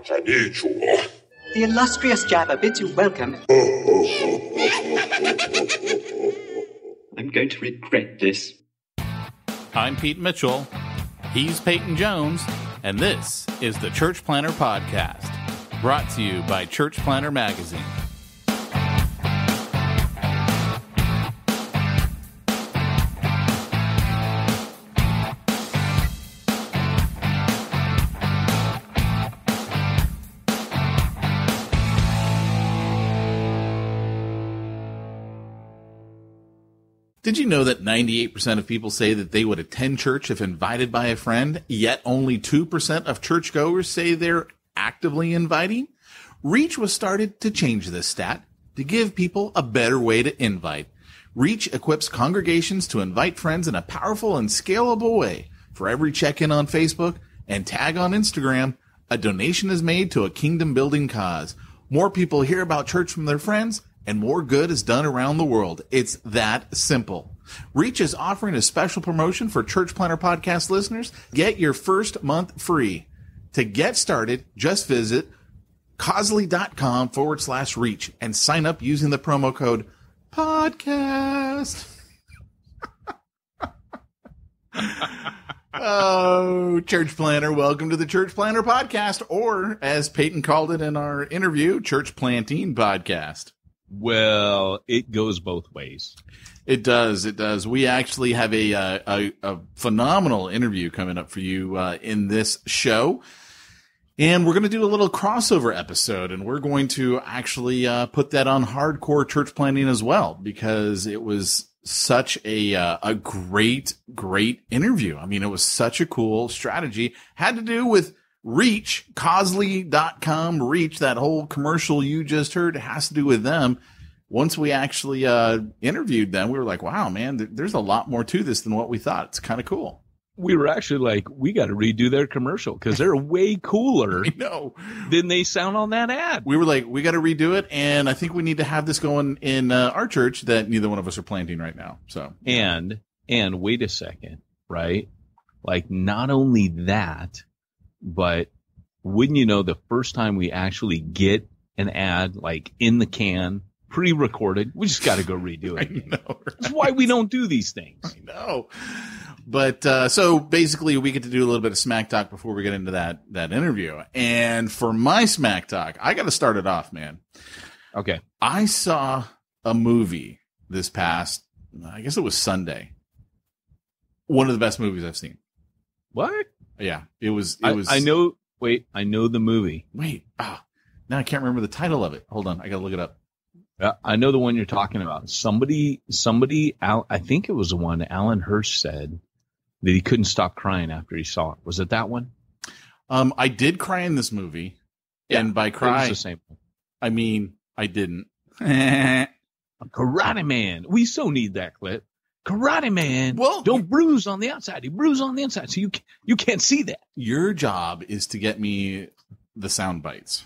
The illustrious Jabba bids you welcome. I'm going to regret this. I'm Pete Mitchell. He's Peyton Jones. And this is the Church Planter Podcast, brought to you by Church Planter Magazine. Did you know that 98% of people say that they would attend church if invited by a friend, yet only 2% of churchgoers say they're actively inviting? Reach was started to change this stat to give people a better way to invite. Reach equips congregations to invite friends in a powerful and scalable way. For every check-in on Facebook and tag on Instagram, a donation is made to a kingdom-building cause. More people hear about church from their friends, and more good is done around the world. It's that simple. Reach is offering a special promotion for Church Planter Podcast listeners. Get your first month free. To get started, just visit Causley.com/reach and sign up using the promo code podcast. Oh, Church Planter, welcome to the Church Planter Podcast, or as Peyton called it in our interview, Church Planting Podcast. Well, it goes both ways. It does. It does. We actually have a phenomenal interview coming up for you in this show. And we're going to do a little crossover episode, and we're going to actually put that on Hardcore Church Planting as well, because it was such a great interview. I mean, it was such a cool strategy. Had to do with Reach, Causley.com, Reach, that whole commercial you just heard has to do with them. Once we actually interviewed them, we were like, wow, man, there's a lot more to this than what we thought. It's kind of cool. We were actually like, we got to redo their commercial because they're way cooler than they sound on that ad. We were like, we got to redo it, and I think we need to have this going in our church that neither one of us are planting right now. So And wait a second, right? Like, not only that, but wouldn't you know, the first time we actually get an ad like in the can, pre-recorded, we just got to go redo it. I know, right? That's why we don't do these things. I know. But so basically, we get to do a little bit of smack talk before we get into that interview. And for my smack talk, I got to start it off, man. Okay. I saw a movie this past, I guess it was Sunday. One of the best movies I've seen. What? Yeah, it was. I know. Wait, I know the movie. Wait, now I can't remember the title of it. Hold on, I gotta look it up. I know the one you're talking about. Somebody, I think it was the one Alan Hirsch said that he couldn't stop crying after he saw it. Was it that one? I did cry in this movie, and by cry, it was the same one. I mean, I didn't. Karate Man. We so need that clip. Karate Man, well, don't bruise on the outside. He bruised on the inside, so you can't see that. Your job is to get me the sound bites.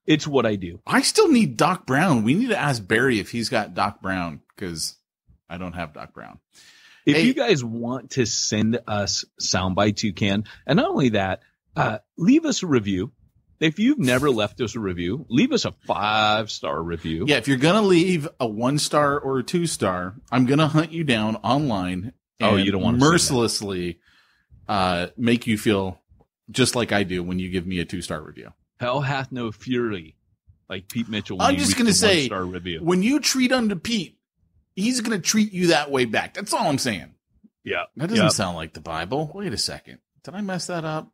It's what I do. I still need Doc Brown. We need to ask Barry if he's got Doc Brown, because I don't have Doc Brown. If you guys want to send us sound bites, you can. And not only that, leave us a review. If you've never left us a review, leave us a 5-star review. Yeah, if you're going to leave a 1-star or a 2-star, I'm going to hunt you down online and you don't want to mercilessly make you feel just like I do when you give me a 2-star review. Hell hath no fury like Pete Mitchell. I'm just going to say, 1-star review. When you treat unto Pete, he's going to treat you that way back. That's all I'm saying. Yeah. That doesn't sound like the Bible. Wait a second. Did I mess that up?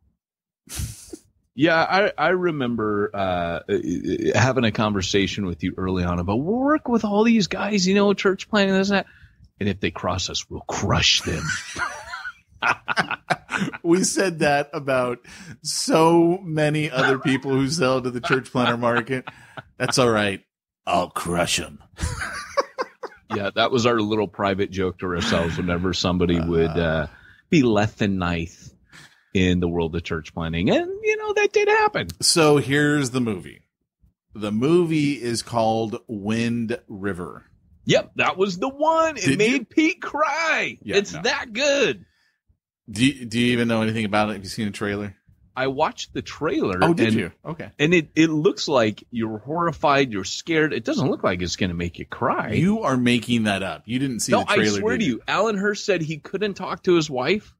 Yeah, I remember having a conversation with you early on about we'll work with all these guys, church planting, this and that. And if they cross us, we'll crush them. We said that about so many other people who sell to the church planter market. That's all right. I'll crush them. Yeah, that was our little private joke to ourselves whenever somebody would be less than nice in the world of church planting. And, that did happen. So here's the movie. The movie is called Wind River. Yep, that was the one. It made Pete cry. Yeah, it's that good. Do you even know anything about it? Have you seen a trailer? I watched the trailer. Oh, did you? Okay. And it looks like you're horrified, you're scared. It doesn't look like it's going to make you cry. You are making that up. You didn't see the trailer. I swear to you, Alan Hirsch said he couldn't talk to his wife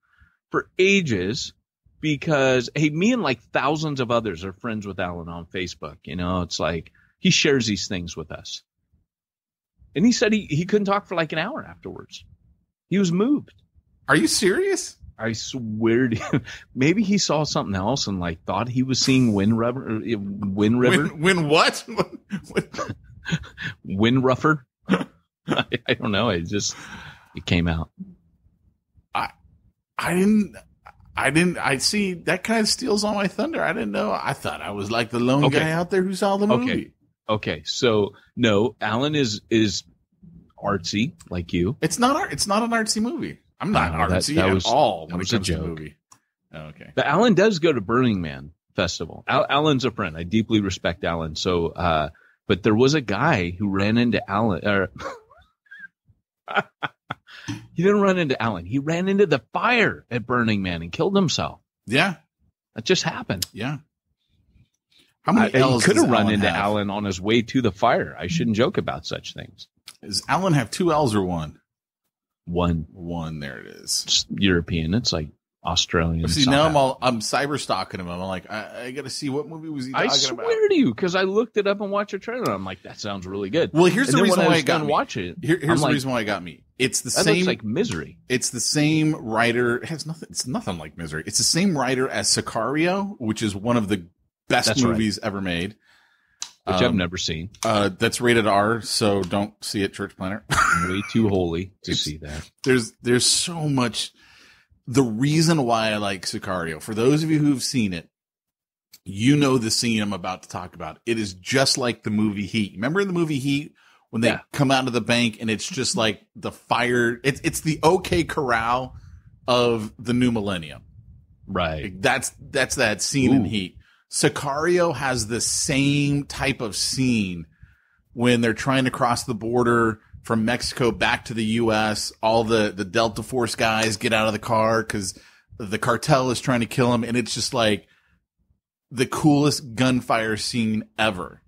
for ages because, hey, me and like thousands of others are friends with Alan on Facebook. You know, it's like he shares these things with us. And he said he couldn't talk for like an hour afterwards. He was moved. Are you serious? I swear to you. Maybe he saw something else and like thought he was seeing Wind River. Wind what? Wind Ruffer. I don't know. It came out. I see that kind of steals all my thunder. I didn't know. I thought I was like the lone guy out there who saw the movie. Okay. So no, Alan is artsy like you. It's not an artsy movie. I'm not artsy at all when it comes to the movie. Oh, okay. But Alan does go to Burning Man Festival. Alan's a friend. I deeply respect Alan. So, but there was a guy who ran into Alan. He didn't run into Alan. He ran into the fire at Burning Man and killed himself. Yeah. That just happened. Yeah. How many L's he could have run Alan into have? Alan on his way to the fire. I shouldn't joke about such things. Does Alan have 2 L's or 1? One. There it is. It's European. It's like Australian. See, now I'm cyber stalking him. I'm like, I got to see what movie was he talking about. I swear to you, because I looked it up and watched a trailer. I'm like, that sounds really good. Well, here's the reason why it got me. Watch it. Here's the reason why it got me. It's the that same. Looks like Misery. It's the same writer. It has nothing. It's nothing like Misery. It's the same writer as Sicario, which is one of the best movies ever made. Which I've never seen. That's rated R, so don't see it, Church Planner. Way too holy to see that. There's so much. The reason why I like Sicario, for those of you who've seen it, you know the scene I'm about to talk about. It is just like the movie Heat. Remember in the movie Heat when they come out of the bank and it's just like the fire. It's the OK Corral of the new millennium. Right. That's that scene in Heat. Sicario has the same type of scene when they're trying to cross the border from Mexico back to the U.S. All the Delta Force guys get out of the car because the cartel is trying to kill them. And it's just like the coolest gunfire scene ever.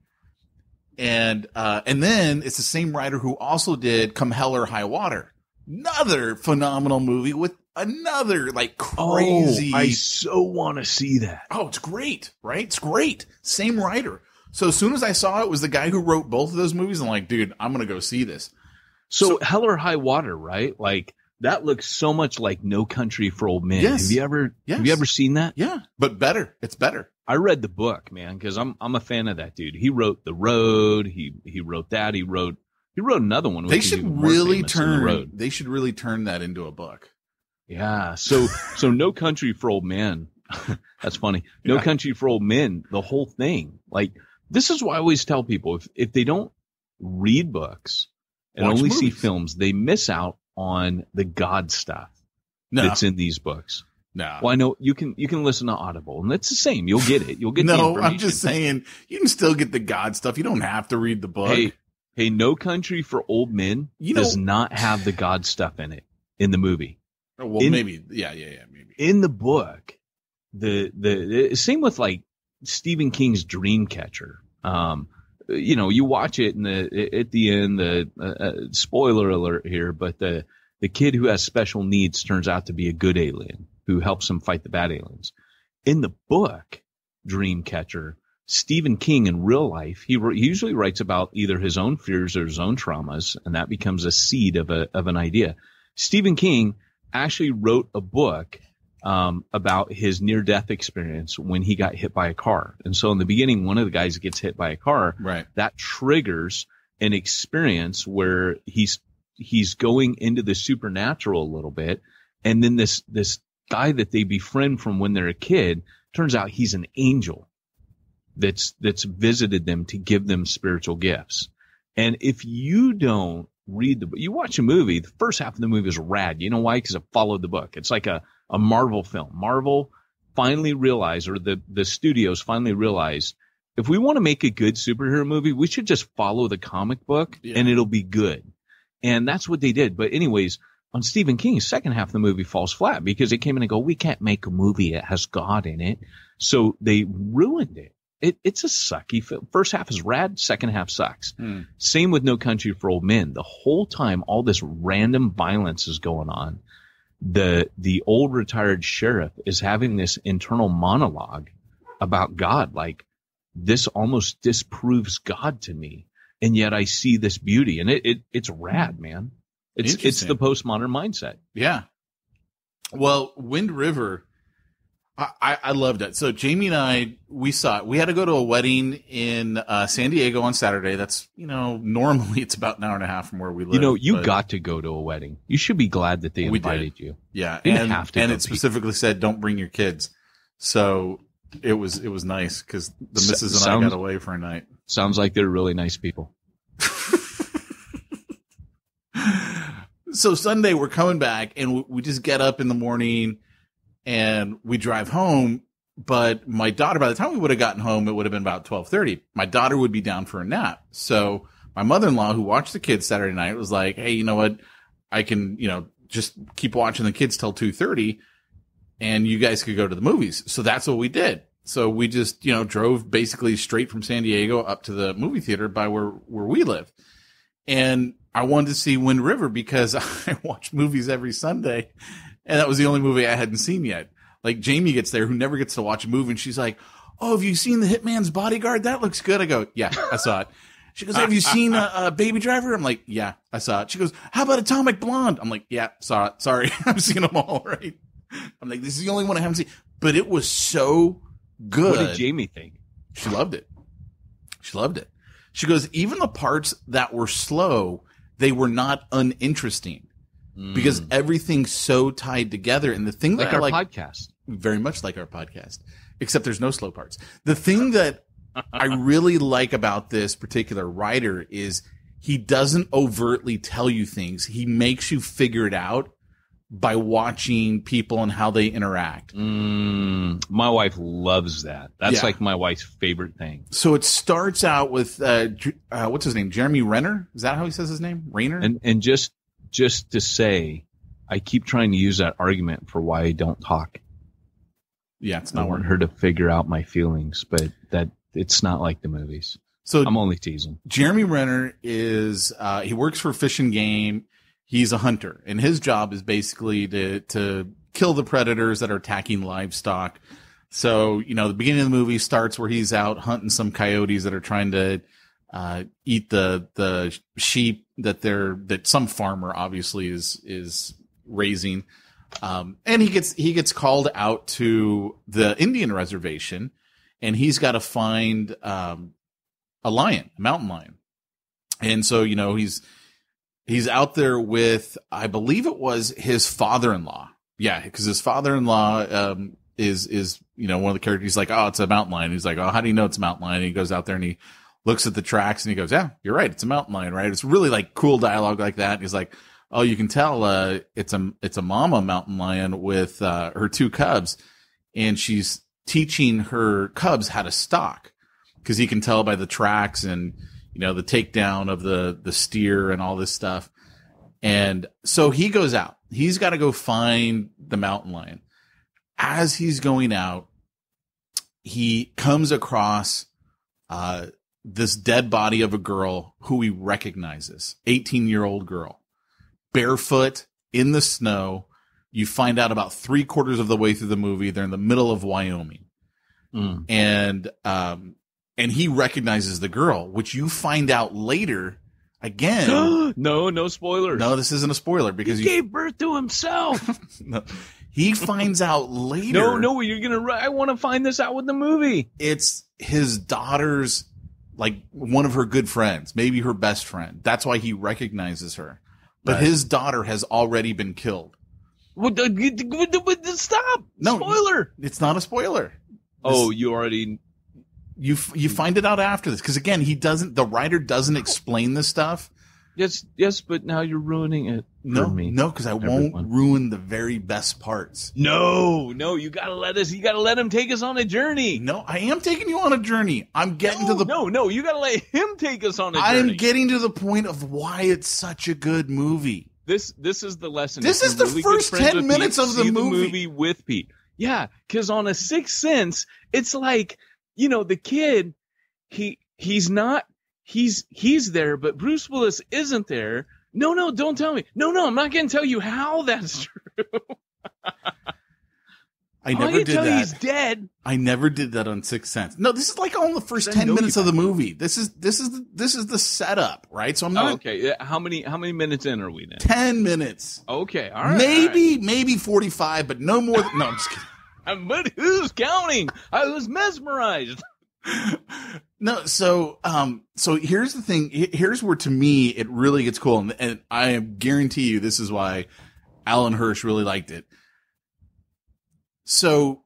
And then it's the same writer who also did Come Hell or High Water. Another phenomenal movie with another like crazy. Oh, I so want to see that. Oh, it's great, right? It's great. Same writer. So as soon as I saw it was the guy who wrote both of those movies, I'm like, dude, I'm going to go see this. So Hell or High Water, right? Like that looks so much like No Country for Old Men. Yes. Have you ever seen that? Yeah, but better. It's better. I read the book, man, because I'm a fan of that dude. He wrote The Road. He wrote that. He wrote another one. They should really turn. They should really turn that into a book. Yeah. So No Country for Old Men. That's funny. No Country for Old Men. The whole thing. Like this is why I always tell people if they don't read books and only see films, they miss out on the God stuff that's in these books. No. Well, I know you can listen to Audible, and it's the same. You'll get it. You'll get the information. I'm just saying you can still get the God stuff. You don't have to read the book. Hey, No Country for Old Men does not have the God stuff in it in the movie. Oh, well, maybe. Yeah, maybe. In the book, the same with like Stephen King's Dreamcatcher. You watch it and at the end, spoiler alert here, but the kid who has special needs turns out to be a good alien who helps him fight the bad aliens. In the book, Dreamcatcher, Stephen King in real life, he usually writes about either his own fears or his own traumas, and that becomes a seed of an idea. Stephen King actually wrote a book about his near-death experience when he got hit by a car. And so in the beginning, one of the guys gets hit by a car. Right. That triggers an experience where he's going into the supernatural a little bit. And then this guy that they befriend from when they're a kid, turns out he's an angel that's visited them to give them spiritual gifts. And if you don't read the book, you watch a movie, the first half of the movie is rad. You know why? Because it followed the book. It's like a Marvel film. Marvel finally realized, or the studios finally realized, if we want to make a good superhero movie, we should just follow the comic book and it'll be good. And that's what they did. But anyways, on Stephen King's second half of the movie falls flat because they came in and go, we can't make a movie that has God in it. So they ruined it. It's a sucky film. First half is rad. Second half sucks. Same with No Country for Old Men. The whole time, all this random violence is going on. The old retired sheriff is having this internal monologue about God. Like, this almost disproves God to me. And yet I see this beauty, and it's rad, man. It's the postmodern mindset. Yeah. Well, Wind River, I loved it. So Jamie and I, we saw it. We had to go to a wedding in San Diego on Saturday. That's, normally it's about an hour and a half from where we live. You got to go to a wedding. You should be glad that they invited you. Yeah. And it specifically said, don't bring your kids. So it was nice because the missus and I got away for a night. Sounds like they're really nice people. So Sunday we're coming back and we just get up in the morning and we drive home. But my daughter, by the time we would have gotten home, it would have been about 12:30. My daughter would be down for a nap. So my mother-in-law, who watched the kids Saturday night, was like, hey, you know what? I can, just keep watching the kids till 2:30 and you guys could go to the movies. So that's what we did. So we just, drove basically straight from San Diego up to the movie theater by where we live. And I wanted to see Wind River because I watch movies every Sunday. And that was the only movie I hadn't seen yet. Like Jamie gets there, who never gets to watch a movie. And she's like, oh, have you seen The Hitman's Bodyguard? That looks good. I go, yeah, I saw it. She goes, have you seen Baby Driver? I'm like, yeah, I saw it. She goes, how about Atomic Blonde? I'm like, yeah, saw it. Sorry. I've seen them all, right? I'm like, this is the only one I haven't seen. But it was so good. What did Jamie think? She loved it. She goes, even the parts that were slow, they were not uninteresting because everything's so tied together. And the thing that our podcast, very much like our podcast, except there's no slow parts. The thing that I really like about this particular writer is he doesn't overtly tell you things. He makes you figure it out by watching people and how they interact. My wife loves that. That's like my wife's favorite thing. So it starts out with, what's his name? Jeremy Renner? Is that how he says his name? Rayner? And just to say, I keep trying to use that argument for why I don't talk. Yeah, it's not. I want her to figure out my feelings, but that it's not like the movies. So I'm only teasing. Jeremy Renner is, he works for Fish and Game. He's a hunter, and his job is basically to kill the predators that are attacking livestock. So, the beginning of the movie starts where he's out hunting some coyotes that are trying to eat the sheep that some farmer obviously is raising. And he gets called out to the Indian reservation, and he's got to find a mountain lion. And so, he's out there with, I believe it was his father-in-law. Yeah, because his father-in-law is one of the characters. He's like, oh, it's a mountain lion. He's like, oh, how do you know it's a mountain lion? And he goes out there and he looks at the tracks and he goes, yeah, you're right. It's a mountain lion, right? It's really like cool dialogue like that. And he's like, oh, you can tell it's a mama mountain lion with her two cubs, and she's teaching her cubs how to stalk because he can tell by the tracks and the takedown of the steer and all this stuff. And so he goes out. He's got to go find the mountain lion. As he's going out, he comes across this dead body of a girl who he recognizes, 18-year-old girl, barefoot in the snow. You find out about 3/4 of the way through the movie, they're in the middle of Wyoming. And he recognizes the girl, which you find out later. Again, no spoilers. No, this isn't a spoiler because he gave birth to himself. No, he finds out later. No, you're gonna. I want to find this out with the movie. It's his daughter's, like one of her good friends, maybe her best friend. That's why he recognizes her. But his daughter has already been killed. Stop! No, spoiler. It's not a spoiler. You already. You find it out after this because again the writer doesn't explain this stuff. Yes, but now you're ruining it for me. No, because I won't ruin the very best parts. No, you gotta let him take us on a journey. No, I am taking you on a journey. I'm getting to the you gotta let him take us on a journey. I am getting to the point of why it's such a good movie. This is the lesson. This If is you're the really first good friends 10 with minutes Pete, of the see movie. with Pete. Yeah, because on A Sixth Sense, it's like, you know, the kid, he's there, but Bruce Willis isn't there. No, don't tell me. No, I'm not going to tell you how that's true. I never did that. He's dead. I never did that on Sixth Sense. No, this is like on the first 10 minutes of the movie. This is the setup, right? So I'm not. Oh, okay. How many minutes in are we then? 10 minutes. Okay. All right. Maybe 45, but no more. No, I'm just kidding. But who's counting? I was mesmerized. No, so here's the thing. Here's where, to me, it really gets cool, and I guarantee you this is why Alan Hirsch really liked it. So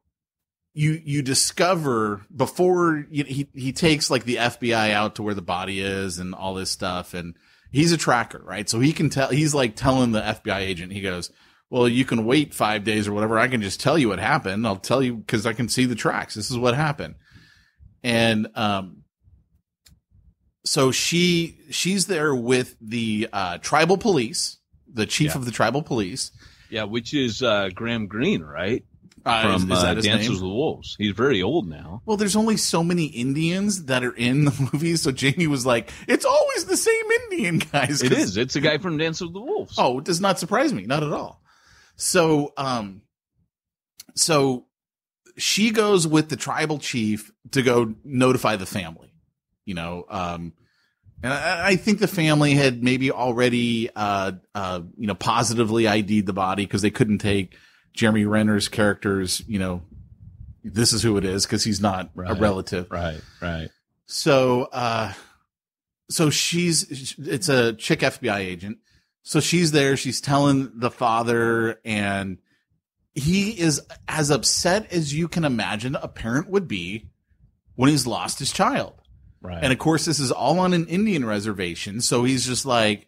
you discover before he takes like the FBI out to where the body is and all this stuff, and he's a tracker, right? So he can tell. He's like telling the FBI agent. He goes, "Well, you can wait 5 days or whatever. I can just tell you what happened. I'll tell you because I can see the tracks. This is what happened." And so she's there with the tribal police, the chief of the tribal police. Yeah, which is Graham Greene, right? From is that his Dances with the Wolves. He's very old now. Well, there's only so many Indians that are in the movies, so Jamie was like, "It's always the same Indian guys." It is. It's a guy from Dances with the Wolves. Oh, it does not surprise me, not at all. So, so she goes with the tribal chief to go notify the family, you know, and I think the family had maybe already, positively ID'd the body because they couldn't take Jeremy Renner's character's, this is who it is because he's not a relative. Right. So, it's a chick FBI agent. So she's there. She's telling the father, and he is as upset as you can imagine a parent would be when he's lost his child. Right. And of course, this is all on an Indian reservation. So he's just like,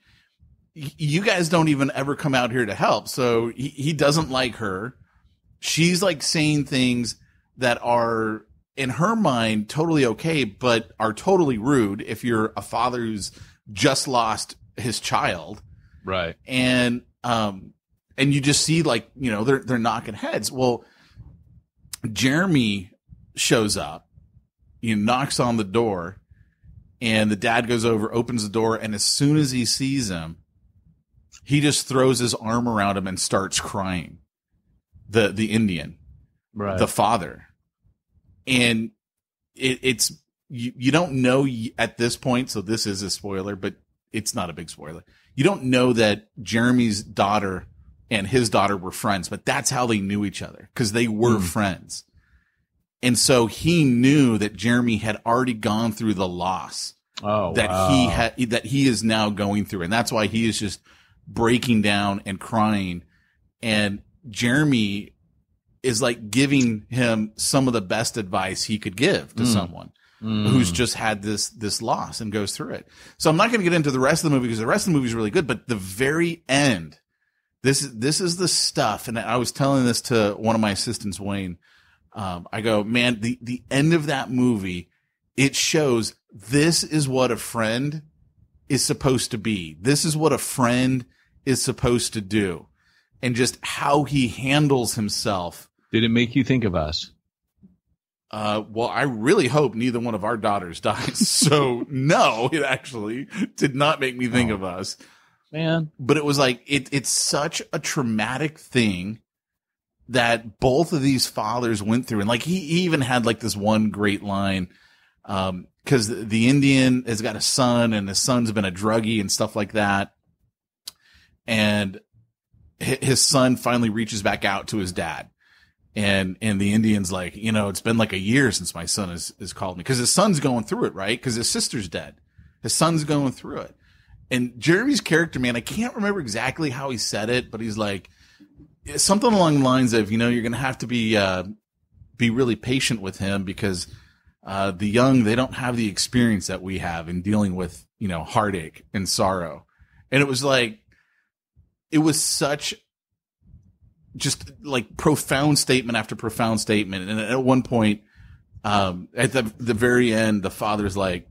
you guys don't even ever come out here to help. So he doesn't like her. She's like saying things that are in her mind totally okay, but are totally rude if you're a father who's just lost his child. Right. And you just see like, they're knocking heads. Well, Jeremy shows up, knocks on the door, and the dad goes over, opens the door. And as soon as he sees him, he just throws his arm around him and starts crying. The Indian, right. The father. And it's, you don't know at this point. So this is a spoiler, but it's not a big spoiler. You don't know that Jeremy's daughter and his daughter were friends, but that's how they knew each other because they were friends. And so he knew that Jeremy had already gone through the loss that he is now going through. And that's why he is just breaking down and crying. And Jeremy is like giving him some of the best advice he could give to someone who's just had this loss and goes through it. So I'm not going to get into the rest of the movie because the rest of the movie is really good, but the very end, this is the stuff. And I was telling this to one of my assistants, Wayne. I go, man, the end of that movie, it shows this is what a friend is supposed to be. This is what a friend is supposed to do. And just how he handles himself. Did it make you think of us? Well, I really hope neither one of our daughters dies. So no, it actually did not make me think of us. Man. But it was like, it's such a traumatic thing that both of these fathers went through. And like, he even had like this one great line, cause the Indian has got a son and his son's been a druggie and stuff like that. And his son finally reaches back out to his dad. And the Indian's like, it's been like a year since my son has called me. Cause his son's going through it, right? Cause his sister's dead. His son's going through it. And Jeremy's character, man, I can't remember exactly how he said it, but he's like something along the lines of, you're going to have to be really patient with him because, the young, they don't have the experience that we have in dealing with, heartache and sorrow. And it was like, it was such just like profound statement after profound statement. And at one point, at the very end, the father's like,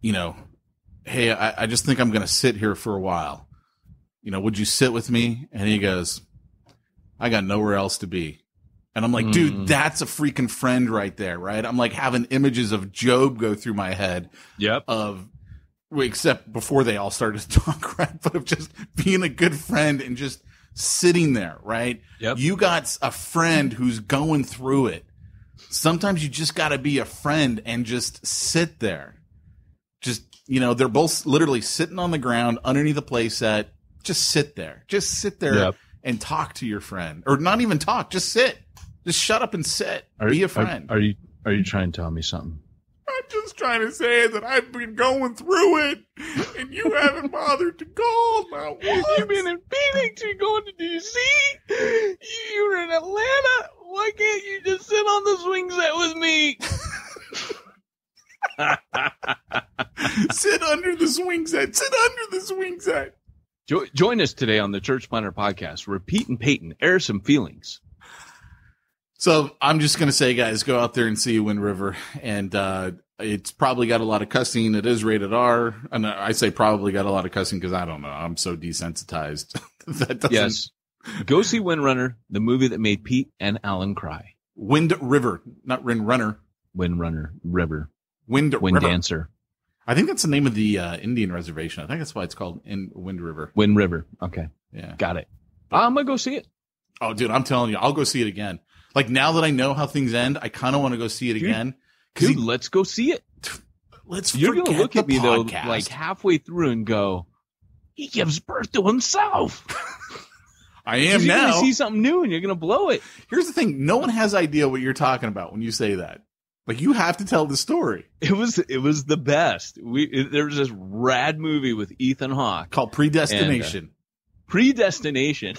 hey, I just think I'm going to sit here for a while. would you sit with me? And he goes, I got nowhere else to be. And I'm like, dude, that's a freaking friend right there, right? I'm like having images of Job go through my head. Yep. Except before they all started to talk, right? But of just being a good friend and just sitting there, right? Yep. You got a friend who's going through it. Sometimes you just got to be a friend and just sit there. Just, they're both literally sitting on the ground underneath the play set. Just sit there. Just sit there and talk to your friend. Or not even talk, just sit. Just shut up and sit. Be a friend. Are you trying to tell me something? I'm just trying to say that I've been going through it, and you haven't bothered to call not once. You've been in Phoenix. You're going to D.C. You're in Atlanta. Why can't you just sit on the swing set with me? Sit under the swing set. Sit under the swing set. Join us today on the Church Planter Podcast, where Pete and Peyton air some feelings. So I'm just going to say, guys, go out there and see Wind River. And it's probably got a lot of cussing. It is rated R. And I say probably got a lot of cussing because I don't know. I'm so desensitized. That doesn't... Yes. Go see Windrunner, the movie that made Pete and Alan cry. Wind River, not Wind Runner. Windrunner, River. Wind Wind River. Dancer. I think that's the name of the Indian reservation. I think that's why it's called Wind River. Wind River. Okay. Yeah. Got it. I'm going to go see it. Oh, dude, I'm telling you, I'll go see it again. Like, now that I know how things end, I kind of want to go see it again. Dude, let's go see it. You're going to look at me, though, like halfway through and go, he gives birth to himself. I am you're now. You're going to see something new and you're going to blow it. Here's the thing. No one has idea what you're talking about when you say that. Like, you have to tell the story. It was the best. There was this rad movie with Ethan Hawke called Predestination. Predestination.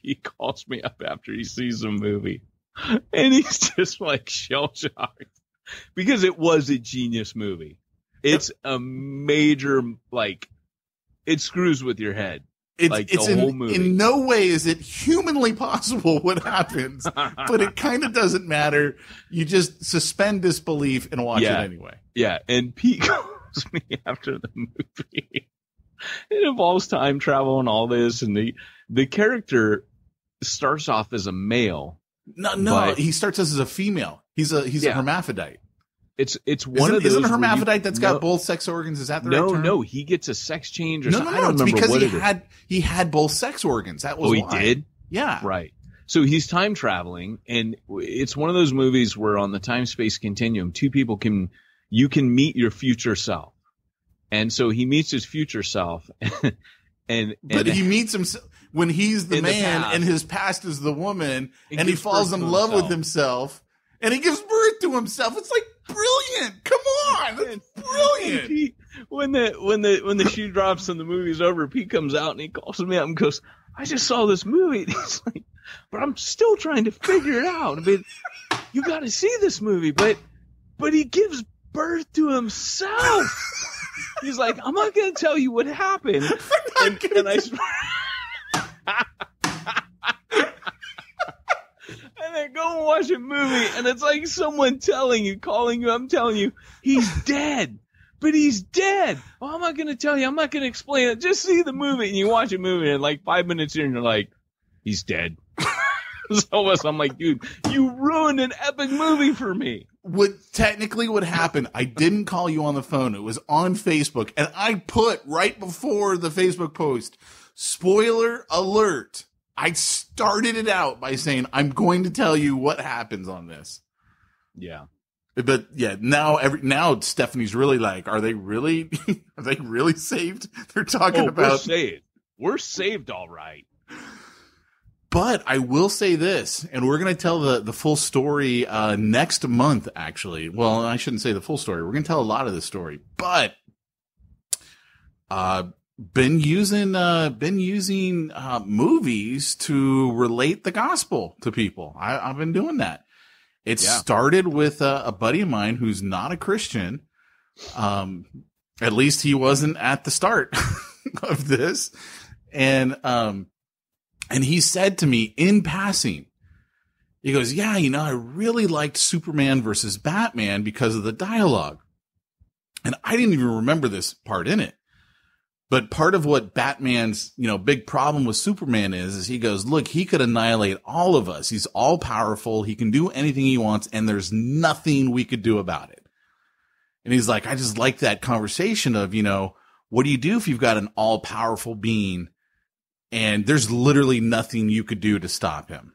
He calls me up after he sees the movie, and he's just like shell-shocked because it was a genius movie. It's a major, like, it screws with your head. It's the whole movie. In no way is it humanly possible what happens, but it kind of doesn't matter. You just suspend disbelief and watch it anyway. Yeah, and Pete calls me after the movie. It involves time travel and all this, and the character starts off as a male. No, he starts as a female. He's a hermaphrodite. It's one of those. Isn't a hermaphrodite that's got both sex organs? Is that the right term? No, he gets a sex change or something. No, it's because he had both sex organs. That was why. He did? Yeah. Right. So he's time traveling, and it's one of those movies where on the time-space continuum, two people you can meet your future self. And so he meets his future self, but he meets himself when he's the man and his past is the woman, and he falls in love with himself, and he gives birth to himself. It's like brilliant. Come on, that's brilliant. Pete, when the shoe drops and the movie's over, Pete comes out and he calls me up and goes, "I just saw this movie." And he's like, "But I'm still trying to figure it out. I mean, you got to see this movie." But he gives birth to himself. He's like, "I'm not going to tell you what happened." And I and then go and watch a movie, and it's like someone calling you, I'm telling you, he's dead. But he's dead. Well, I'm not going to tell you. I'm not going to explain it. Just see the movie, and you watch a movie, and like 5 minutes in, you're like, he's dead. So I'm like, dude, you ruined an epic movie for me. What happened, I didn't call you on the phone. It was on Facebook, and I put right before the Facebook post, spoiler alert. I started it out by saying, I'm going to tell you what happens on this. Yeah. But yeah, now Stephanie's really like, are they really saved? They're talking about. We're saved all right. But I will say this, and we're going to tell the full story next month, actually. Well, I shouldn't say the full story. We're going to tell a lot of the story. But been using movies to relate the gospel to people. I've been doing that. It started with a buddy of mine who's not a Christian. At least he wasn't at the start of this. And he said to me in passing, he goes, "Yeah, I really liked Superman versus Batman because of the dialogue." And I didn't even remember this part in it. But part of what Batman's, big problem with Superman is he goes, look, he could annihilate all of us. He's all powerful. He can do anything he wants, and there's nothing we could do about it. And he's like, I just like that conversation of, what do you do if you've got an all powerful being and there's literally nothing you could do to stop him?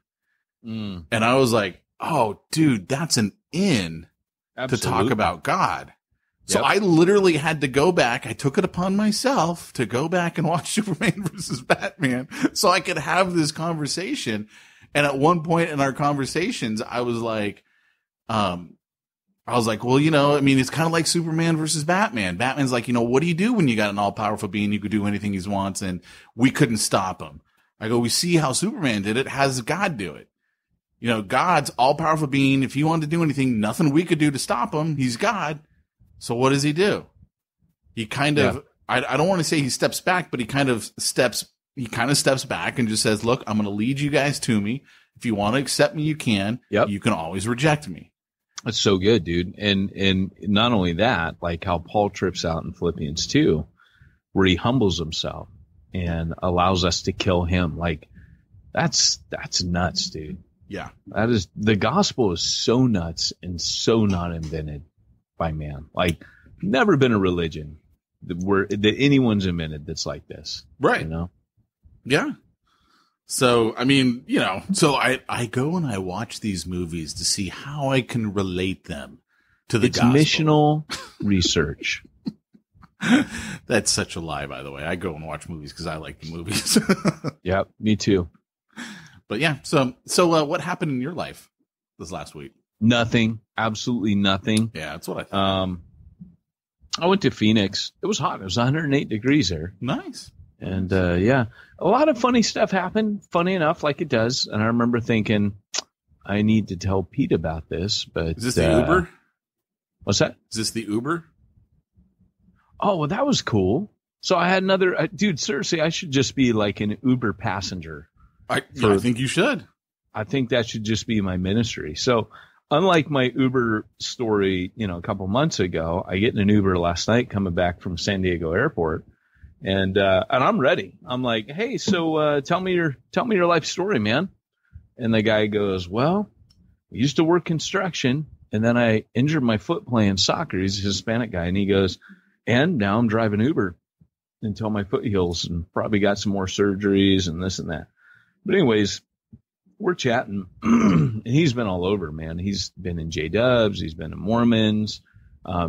And I was like, oh, dude, that's an in to talk about God. So I literally had to go back. I took it upon myself to go back and watch Superman versus Batman so I could have this conversation. And at one point in our conversations, I was like, well, it's kind of like Superman versus Batman. Batman's like, what do you do when you got an all powerful being? You could do anything he wants and we couldn't stop him. I go, we see how Superman did it. How does God do it? God's all powerful being. If he wanted to do anything, nothing we could do to stop him. He's God. So what does he do? He kind of, I don't want to say he steps back, but he kind of steps back and just says, look, I'm going to lead you guys to me. If you want to accept me, you can. Yep. You can always reject me. That's so good, dude. And not only that, like how Paul trips out in Philippians 2, where he humbles himself and allows us to kill him. Like that's nuts, dude. Yeah. The gospel is so nuts and so not invented by man. Like, never been a religion that anyone's invented that's like this. Right. Yeah. So, so I go and I watch these movies to see how I can relate them to the gospel. It's missional research. That's such a lie, by the way. I go and watch movies because I like the movies. Yep, me too. But yeah, so what happened in your life this last week? Nothing. Absolutely nothing. Yeah, that's what I thought. I went to Phoenix. It was hot. It was 108 degrees there. Nice. And, a lot of funny stuff happened. Funny enough, like it does. And I remember thinking, I need to tell Pete about this. But is this the Uber? What's that? Is this the Uber? Oh, well, that was cool. So I had another, dude, seriously, I should just be like an Uber passenger. I think you should. I think that should just be my ministry. So unlike my Uber story, a couple months ago, I get in an Uber last night coming back from San Diego airport and I'm ready. I'm like, hey, so, tell me your life story, man. And the guy goes, well, I used to work construction and then I injured my foot playing soccer. He's a Hispanic guy. And he goes, and now I'm driving Uber until my foot heals and probably got some more surgeries and this and that. But anyways, we're chatting and he's been all over, man. He's been in J-Dubs. He's been in Mormons.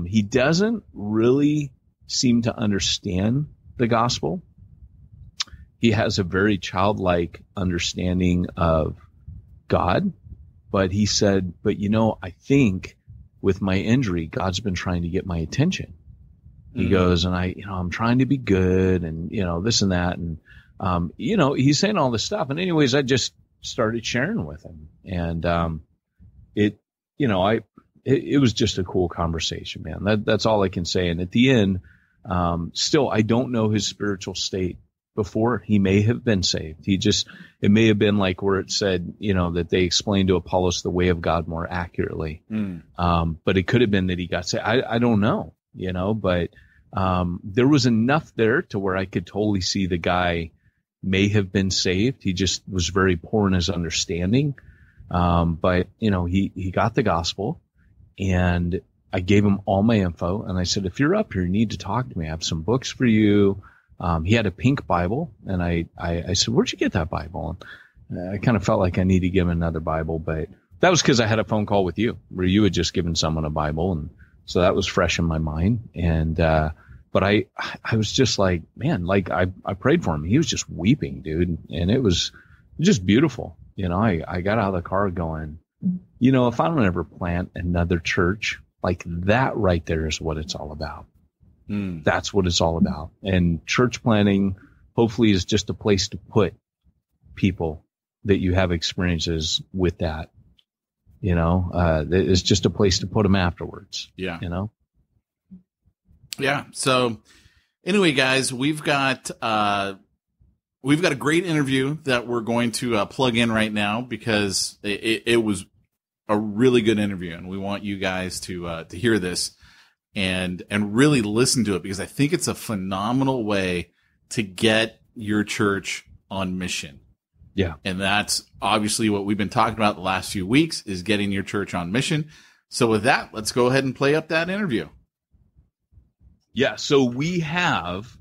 He doesn't really seem to understand the gospel. He has a very childlike understanding of God, but he said, but I think with my injury, God's been trying to get my attention. He goes, and I'm trying to be good and, this and that. And, he's saying all this stuff. And anyways, I just started sharing with him. And, it was just a cool conversation, man. That's all I can say. And at the end, still, I don't know his spiritual state before. He may have been saved. It may have been like where it said, that they explained to Apollos the way of God more accurately. But it could have been that he got saved. I don't know, but, there was enough there to where I could totally see the guy may have been saved. He just was very poor in his understanding. But he got the gospel and I gave him all my info and I said, if you're up here, you need to talk to me. I have some books for you. He had a pink Bible and I said, where'd you get that Bible? And I kind of felt like I needed to give him another Bible, but that was because I had a phone call with you where you had just given someone a Bible. And so that was fresh in my mind. And, but I was just like, man, like I prayed for him. He was just weeping, dude. And it was just beautiful. I got out of the car going, if I don't ever plant another church, like that right there is what it's all about. That's what it's all about. And church planting hopefully is just a place to put people that you have experiences with that. It's just a place to put them afterwards. Yeah. Yeah. So anyway, guys, we've got a great interview that we're going to plug in right now because it was a really good interview and we want you guys to hear this and really listen to it because I think it's a phenomenal way to get your church on mission? Yeah. And that's obviously what we've been talking about the last few weeks, is getting your church on mission. So with that, let's go ahead and play up that interview. Yeah. So we have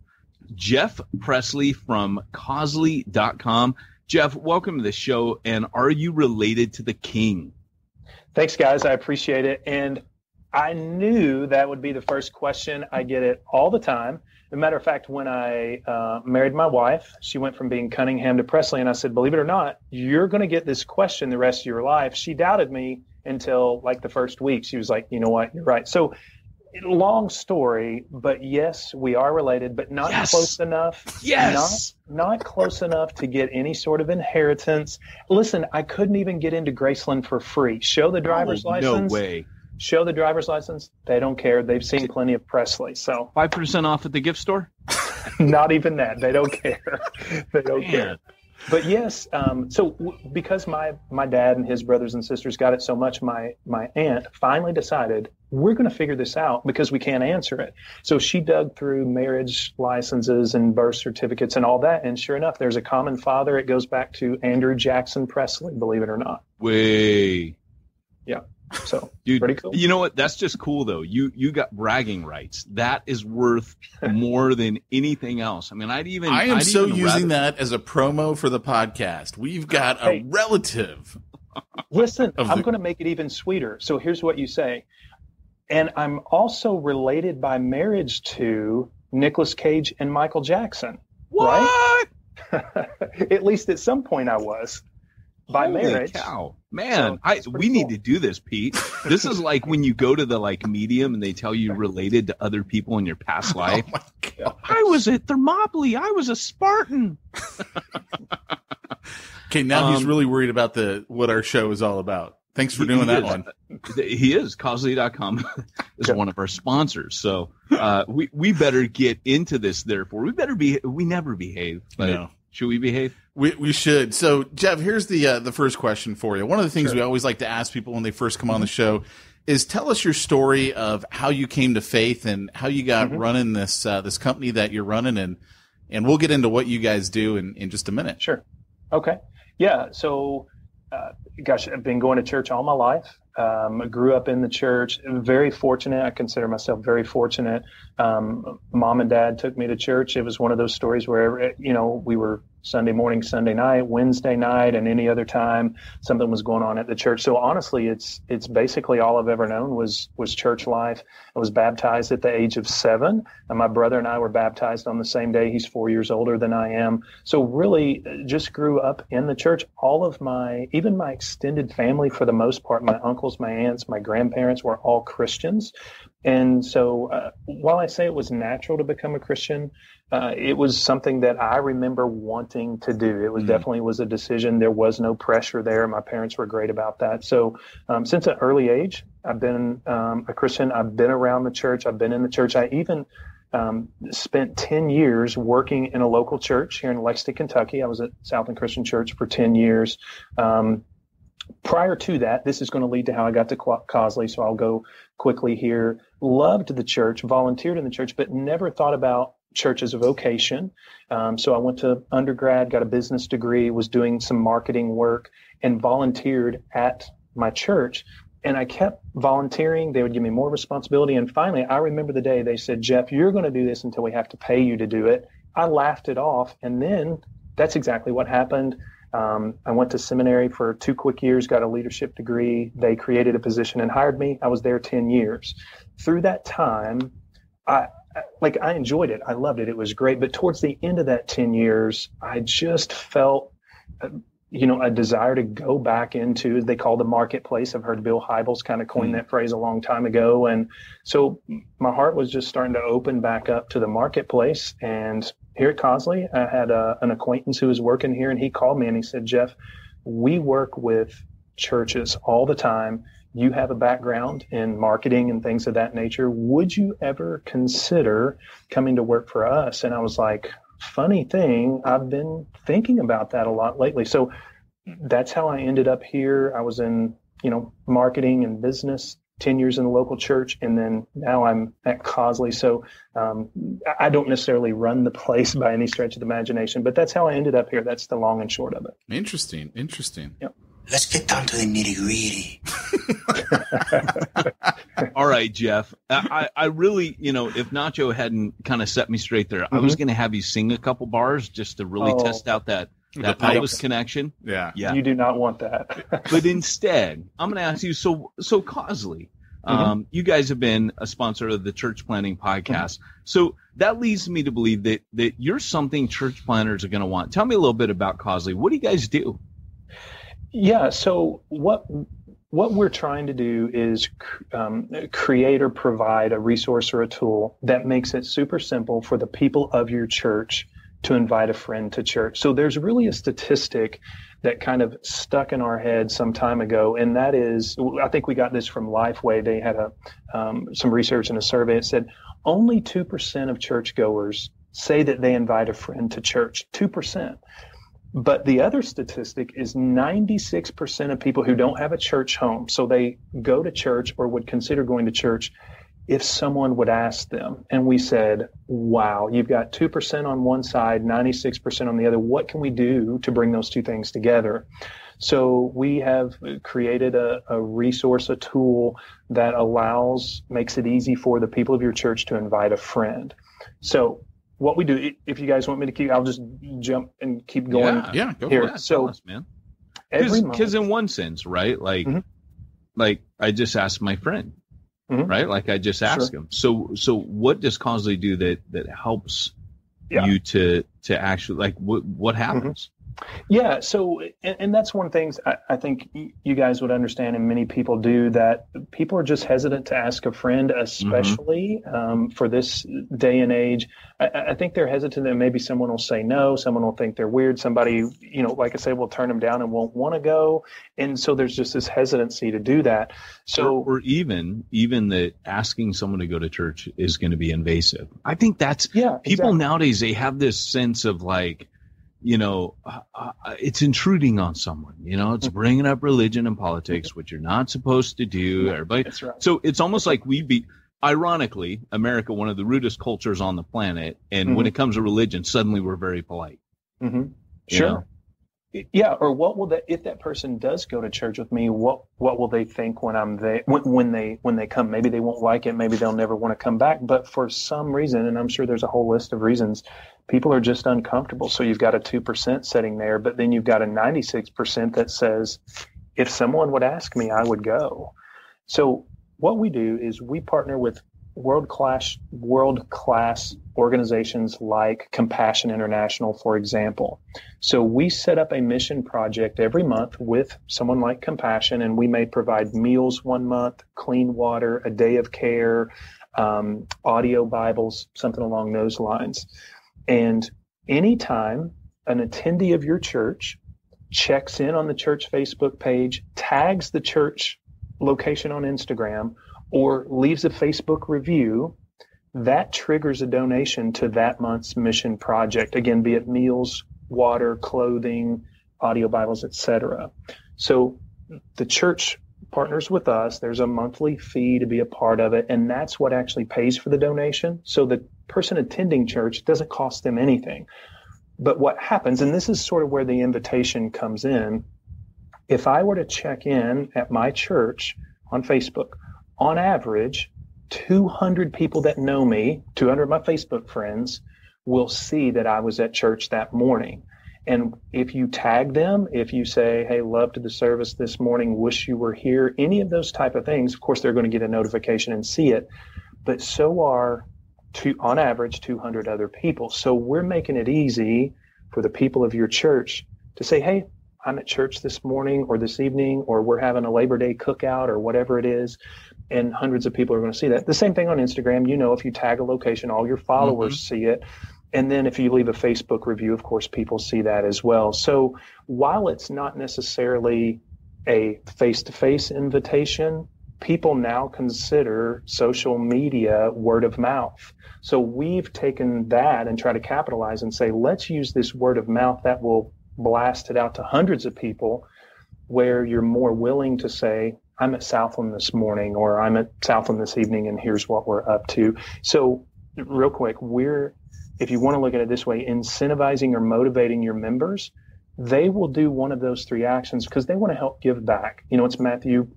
Jeff Presley from Cosley.com. Jeff, welcome to the show. And are you related to the king? Thanks, guys. I appreciate it. And I knew that would be the first question. I get it all the time. As a matter of fact, when I married my wife, she went from being Cunningham to Presley. And I said, believe it or not, you're going to get this question the rest of your life. She doubted me until like the first week. She was like, you know what? You're right. So long story, but yes, we are related, but not close enough. Yes. Not close enough to get any sort of inheritance. Listen, I couldn't even get into Graceland for free. Show the driver's license. No way. Show the driver's license. They don't care. They've seen plenty of Presley. So 5% off at the gift store? Not even that. They don't care. They don't care. But yes, because my dad and his brothers and sisters got it so much, my aunt finally decided we're going to figure this out because we can't answer it. So she dug through marriage licenses and birth certificates and all that. And sure enough, there's a common father. It goes back to Andrew Jackson Presley, believe it or not. Way. Yeah. So, dude, pretty cool. You know what? That's just cool, though. You got bragging rights. That is worth more than anything else. I mean, I am using that as a promo for the podcast. We've got a relative. Listen, I'm going to make it even sweeter. So here's what you say. And I'm also related by marriage to Nicolas Cage and Michael Jackson. What? Right? At least at some point I was. By Holy marriage. Cow. Man, So we need to do this, Pete. This is like when you go to the medium and they tell you related to other people in your past life. Oh my God. I was at Thermopylae. I was a Spartan. Okay, now he's really worried about what our show is all about. Thanks for doing that one. He is. Cosley.com is one of our sponsors. So we better get into this, therefore. We never behave. But no. Should we behave? We should. So, Jeff, here's the first question for you. One of the things we always like to ask people when they first come on the show is tell us your story of how you came to faith and how you got running this company that you're running, and we'll get into what you guys do in just a minute. Sure. Okay. Yeah. So, I've been going to church all my life. I grew up in the church. Very fortunate. I consider myself very fortunate. Mom and dad took me to church. It was one of those stories where, we were Sunday morning, Sunday night, Wednesday night, and any other time something was going on at the church. So honestly, it's basically all I've ever known was church life. I was baptized at the age of 7, and my brother and I were baptized on the same day. He's 4 years older than I am. So really just grew up in the church. Even my extended family, for the most part, my uncles, my aunts, my grandparents were all Christians. And so while I say it was natural to become a Christian, it was something that I remember wanting to do. It was definitely was a decision. There was no pressure there. My parents were great about that. So since an early age, I've been a Christian. I've been around the church. I've been in the church. I even spent 10 years working in a local church here in Lexington, Kentucky. I was at Southland Christian Church for 10 years. Prior to that, this is going to lead to how I got to Cosley, so I'll go quickly here. Loved the church, volunteered in the church, but never thought about church as a vocation. So I went to undergrad, got a business degree, was doing some marketing work, and volunteered at my church. And I kept volunteering. They would give me more responsibility. And finally, I remember the day they said, Jeff, you're going to do this until we have to pay you to do it. I laughed it off. And then that's exactly what happened. I went to seminary for 2 quick years, got a leadership degree. They created a position and hired me. I was there 10 years. Through that time, I enjoyed it. I loved it. It was great. But towards the end of that 10 years, I just felt, a desire to go back into, they call the marketplace. I've heard Bill Hybels kind of coin that phrase a long time ago. And so my heart was just starting to open back up to the marketplace. And here at Cosley, I had an acquaintance who was working here, and he called me and he said, Jeff, we work with churches all the time. You have a background in marketing and things of that nature. Would you ever consider coming to work for us? And I was like, funny thing, I've been thinking about that a lot lately. So that's how I ended up here. I was in, marketing and business 10 years in the local church, and then now I'm at Cosley. So I don't necessarily run the place by any stretch of the imagination, but that's how I ended up here. That's the long and short of it. Interesting. Yep. Let's get down to the nitty gritty. All right, Jeff. I really, if Nacho hadn't kind of set me straight there, I was going to have you sing a couple bars just to really test out that pelvis connection. Yeah. You do not want that. But instead, I'm going to ask you, so Cosley, you guys have been a sponsor of the Church Planting Podcast. So that leads me to believe that you're something church planners are going to want. Tell me a little bit about Cosley. What do you guys do? Yeah. So what we're trying to do is create or provide a resource or a tool that makes it super simple for the people of your church to invite a friend to church. So there's really a statistic that kind of stuck in our head some time ago, and that is, I think we got this from Lifeway. They had some research and a survey. It said only 2% of churchgoers say that they invite a friend to church. 2%. But the other statistic is 96% of people who don't have a church home, so they go to church or would consider going to church if someone would ask them. And we said, wow, you've got 2% on one side, 96% on the other. What can we do to bring those two things together? So we have created a resource, a tool that makes it easy for the people of your church to invite a friend. So what we do, if you guys want me to keep, I'll just jump and keep going. Yeah, go here. for it. So, us, man. every month, Because in one sense, right? Like I just asked my friend, right? Like I just asked him. So what does Cosley do that helps you to actually, like, what happens? Yeah. So, and that's one of the things I think you guys would understand, and many people do, that people are just hesitant to ask a friend, especially for this day and age. I think they're hesitant that maybe someone will say no, someone will think they're weird, somebody, like I say, will turn them down and won't want to go. And so there's just this hesitancy to do that. So, or even that asking someone to go to church is going to be invasive. I think that's, people nowadays, they have this sense of like, it's intruding on someone, it's bringing up religion and politics, which you're not supposed to do. Everybody. That's right. So it's almost like ironically, America, one of the rudest cultures on the planet. And when it comes to religion, suddenly we're very polite. Sure. Yeah. Or if that person does go to church with me, what will they think when I'm there, when they come? Maybe they won't like it. Maybe they'll never want to come back. But for some reason, and I'm sure there's a whole list of reasons, people are just uncomfortable. So you've got a 2% sitting there, but then you've got a 96% that says, if someone would ask me, I would go. So what we do is we partner with world-class organizations like Compassion International, for example. So we set up a mission project every month with someone like Compassion, and we may provide meals one month, clean water, a day of care, audio Bibles, something along those lines. And anytime an attendee of your church checks in on the church Facebook page, tags the church location on Instagram, or leaves a Facebook review, that triggers a donation to that month's mission project. Again, be it meals, water, clothing, audio Bibles, etc. So the church partners with us. There's a monthly fee to be a part of it, and that's what actually pays for the donation. So the person attending church, doesn't cost them anything. But what happens, and this is sort of where the invitation comes in, if I were to check in at my church on Facebook, on average, 200 people that know me, 200 of my Facebook friends, will see that I was at church that morning. And if you tag them, if you say, hey, loved the service this morning, wish you were here, any of those type of things, of course, they're going to get a notification and see it. But so are, on average, 200 other people. So we're making it easy for the people of your church to say, hey, I'm at church this morning or this evening, or we're having a Labor Day cookout or whatever it is. And hundreds of people are going to see that. The same thing on Instagram. If you tag a location, all your followers see it. And then if you leave a Facebook review, of course, people see that as well. So while it's not necessarily a face-to-face invitation, people now consider social media word of mouth. So we've taken that and try to capitalize and say, let's use this word of mouth that will blast it out to hundreds of people, where you're more willing to say, I'm at Southland this morning, or I'm at Southland this evening, and here's what we're up to. So real quick, if you want to look at it this way, incentivizing or motivating your members, they will do one of those three actions because they want to help give back. It's Matthew,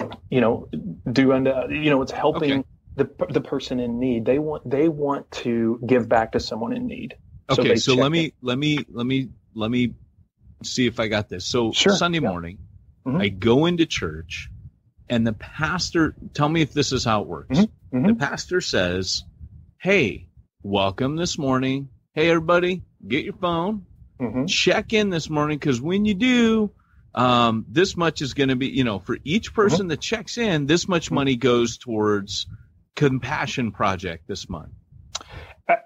do unto, it's helping the person in need. They want to give back to someone in need. Okay. So let me see if I got this. So sure. Sunday morning, I go into church and the pastor, tell me if this is how it works. The pastor says, "Hey, welcome this morning. Hey, everybody, get your phone, check in this morning. Cause when you do, this much is going to be, for each person that checks in, this much money goes towards Compassion Project this month."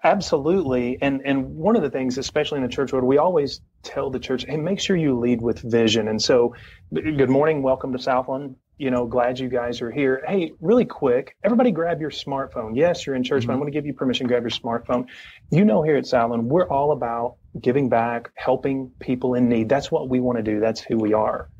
Absolutely. And one of the things, especially in the church world, we always tell the church, hey, make sure you lead with vision. And so, good morning. Welcome to Southland. Glad you guys are here. Hey, really quick, everybody grab your smartphone. Yes, you're in church, but I'm going to give you permission, grab your smartphone. Here at Southland, we're all about giving back, helping people in need. That's what we want to do. That's who we are.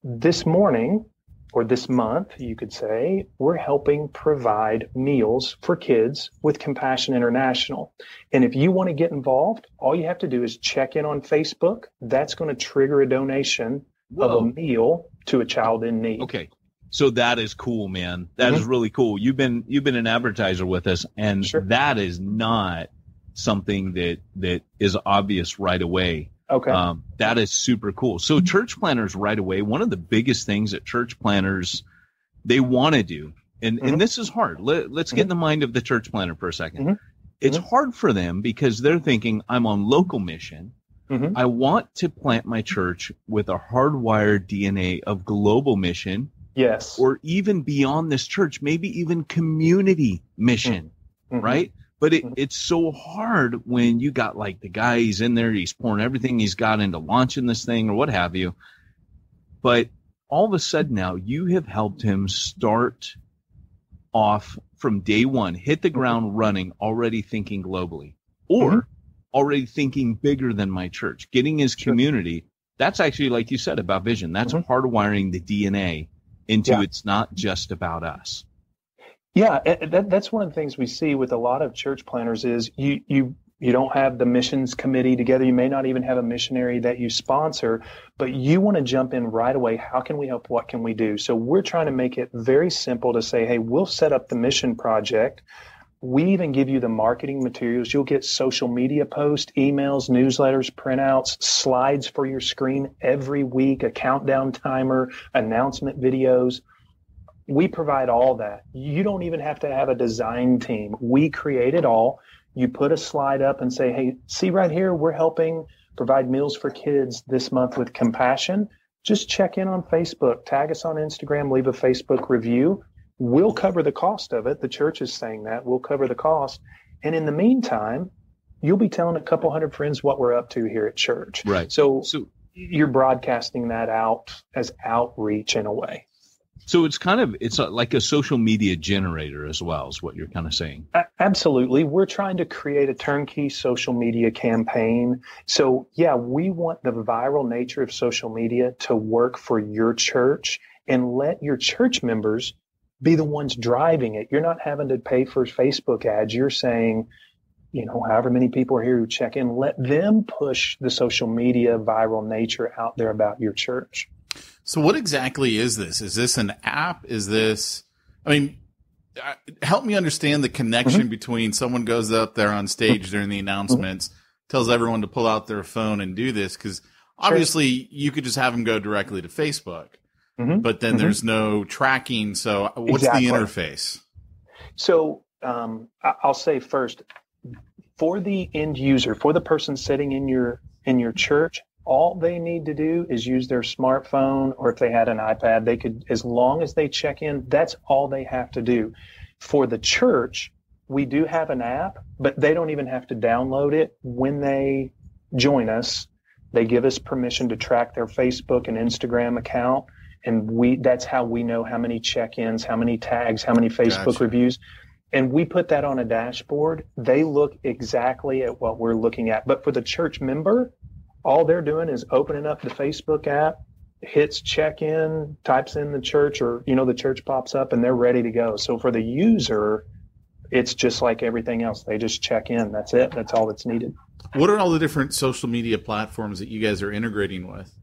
This morning, or this month, you could say, we're helping provide meals for kids with Compassion International. And if you want to get involved, all you have to do is check in on Facebook. That's going to trigger a donation of a meal to a child in need. Okay. So that is cool, man. That is really cool. You've been an advertiser with us, and that is not something that is obvious right away. Okay. That is super cool. So church planners right away, one of the biggest things that church planners, they want to do, and this is hard. Let's get in the mind of the church planner for a second. It's hard for them because they're thinking, I'm on local mission. I want to plant my church with a hardwired DNA of global mission. Yes. Or even beyond this church, maybe even community mission, right? But it's so hard when you got like the guy, he's in there, he's pouring everything he's got into launching this thing or what have you. But all of a sudden now you have helped him start off from day one, hit the ground running, already thinking globally, or already thinking bigger than my church, getting his community. That's actually, like you said, about vision. That's hardwiring the DNA into it's not just about us. Yeah, that's one of the things we see with a lot of church planners is you don't have the missions committee together. You may not even have a missionary that you sponsor, but you want to jump in right away. How can we help? What can we do? So we're trying to make it very simple to say, hey, we'll set up the mission project. We even give you the marketing materials. You'll get social media posts, emails, newsletters, printouts, slides for your screen every week, a countdown timer, announcement videos. We provide all that. You don't even have to have a design team. We create it all. You put a slide up and say, hey, see right here, we're helping provide meals for kids this month with Compassion. Just check in on Facebook, tag us on Instagram, leave a Facebook review. We'll cover the cost of it. The church is saying that. We'll cover the cost. And in the meantime, you'll be telling a couple hundred friends what we're up to here at church. Right. So you're broadcasting that out as outreach in a way. So it's like a social media generator as well, is what you're kind of saying. Absolutely. We're trying to create a turnkey social media campaign. So yeah, we want the viral nature of social media to work for your church and let your church members be the ones driving it. You're not having to pay for Facebook ads. You're saying, however many people are here who check in, let them push the social media viral nature out there about your church. So what exactly is this? Is this an app? Is this, help me understand the connection between someone goes up there on stage during the announcements, tells everyone to pull out their phone and do this. Cause obviously you could just have them go directly to Facebook. But then there's no tracking. So what's the interface? So I'll say first, for the end user, for the person sitting in your church, all they need to do is use their smartphone, or if they had an iPad, they could, as long as they check in, that's all they have to do. For the church, we do have an app, but they don't even have to download it. When they join us, they give us permission to track their Facebook and Instagram account. And that's how we know how many check-ins, how many tags, how many Facebook reviews. And we put that on a dashboard. They look exactly at what we're looking at. But for the church member, all they're doing is opening up the Facebook app, hits check in, types in the church, or, the church pops up and they're ready to go. So for the user, it's just like everything else. They just check in. That's it. That's all that's needed. What are all the different social media platforms that you guys are integrating with?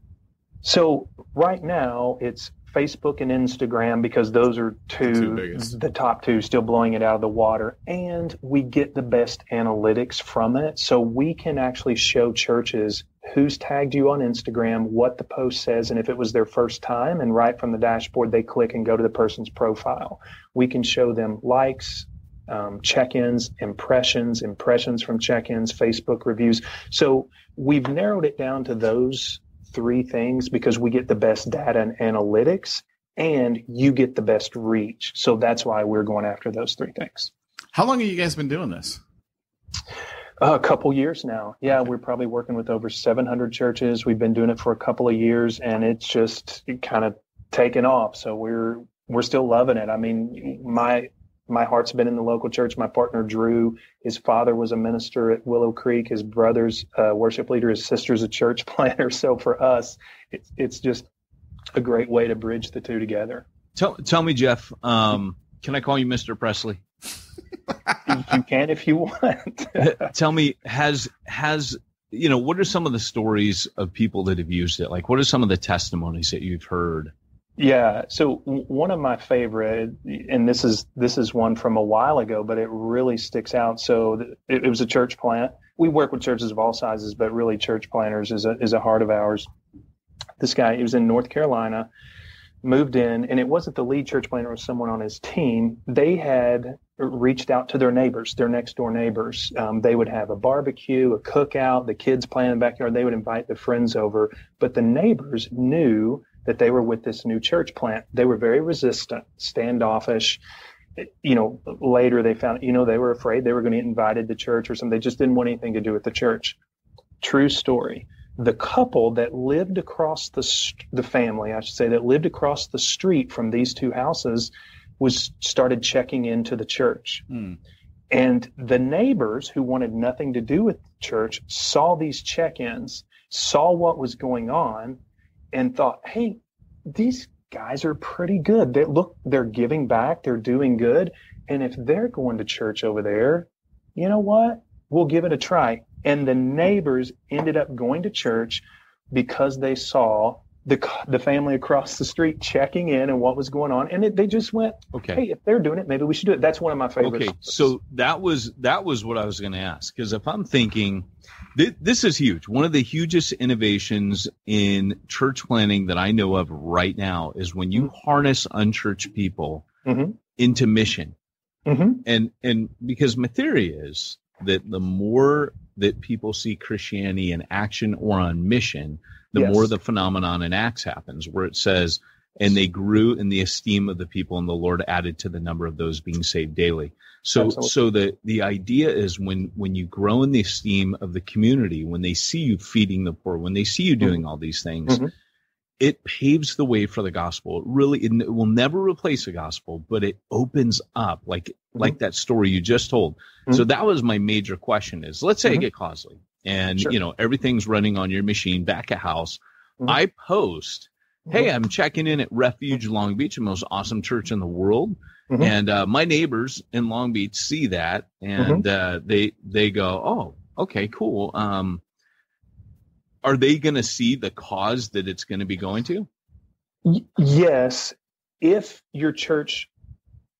So right now it's Facebook and Instagram, because those are the top two, still blowing it out of the water. And we get the best analytics from it. So we can actually show churches who's tagged you on Instagram, what the post says, and if it was their first time, and right from the dashboard, they click and go to the person's profile. We can show them likes, check-ins, impressions from check-ins, Facebook reviews. So we've narrowed it down to those three things because we get the best data and analytics, and you get the best reach. So that's why we're going after those three things. How long have you guys been doing this? A couple years now. Yeah, we're probably working with over 700 churches. We've been doing it for a couple of years, and it's just kind of taken off. So we're still loving it. I mean, my heart's been in the local church. My partner, Drew, his father was a minister at Willow Creek. His brother's a worship leader. His sister's a church planter. So for us, it's just a great way to bridge the two together. Tell me, Jeff, can I call you Mr. Presley? You can if you want. Tell me, what are some of the stories of people that have used it? Like, what are some of the testimonies that you've heard? Yeah. So one of my favorite, and this is one from a while ago, but it really sticks out. So it was a church plant. We work with churches of all sizes, but really church planters is a heart of ours. This guy, he was in North Carolina, moved in, and it wasn't the lead church planter, it was someone on his team. They had reached out to their neighbors, their next door neighbors. They would have a barbecue, a cookout, the kids playing in the backyard. They would invite the friends over, but the neighbors knew that they were with this new church plant. They were very resistant, standoffish. Later they found, they were afraid they were going to get invited to church or something. They just didn't want anything to do with the church. True story. The couple that lived across the family, I should say, that lived across the street from these two houses started checking into the church. And the neighbors who wanted nothing to do with the church saw these check-ins, saw what was going on, and thought, hey, these guys are pretty good. They're giving back. They're doing good. And if they're going to church over there, you know what? We'll give it a try. And the neighbors ended up going to church because they saw the family across the street checking in and what was going on. And they just went, okay, hey, if they're doing it, maybe we should do it. That's one of my favorites. Okay, so that was what I was going to ask. Because if I'm thinking, this is huge. One of the hugest innovations in church planning that I know of right now is when you harness unchurched people into mission. And because my theory is that the more that people see Christianity in action or on mission, the more the phenomenon in Acts happens, where it says, and they grew in the esteem of the people, and the Lord added to the number of those being saved daily. So the idea is when you grow in the esteem of the community, when they see you feeding the poor, when they see you doing all these things, it paves the way for the gospel. It will never replace the gospel, but it opens up like that story you just told. So that was my major question is, let's say I get Causley and, everything's running on your machine back at house. I post, hey, I'm checking in at Refuge Long Beach, the most awesome church in the world. And my neighbors in Long Beach see that and they go, oh, okay, cool. Are they going to see the cause that it's going to be going to? Yes. If your church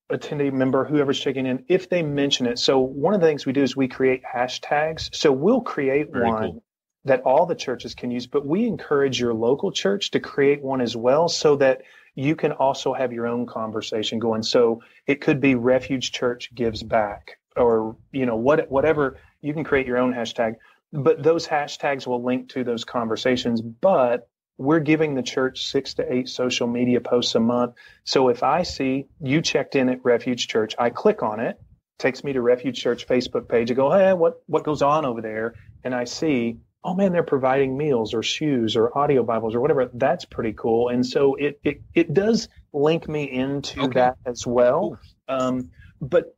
attendee member, whoever's checking in, if they mention it. So one of the things we do is we create hashtags. So we'll create one that all the churches can use, but we encourage your local church to create one as well so that you can also have your own conversation going. So it could be Refuge Church Gives Back or, whatever. You can create your own hashtag. But those hashtags will link to those conversations. But we're giving the church 6 to 8 social media posts a month. So if I see you checked in at Refuge Church, I click on it, takes me to Refuge Church Facebook page. I go, hey, what goes on over there? And I see, oh man, they're providing meals or shoes or audio Bibles or whatever. That's pretty cool. And so it does link me into that as well. Cool. But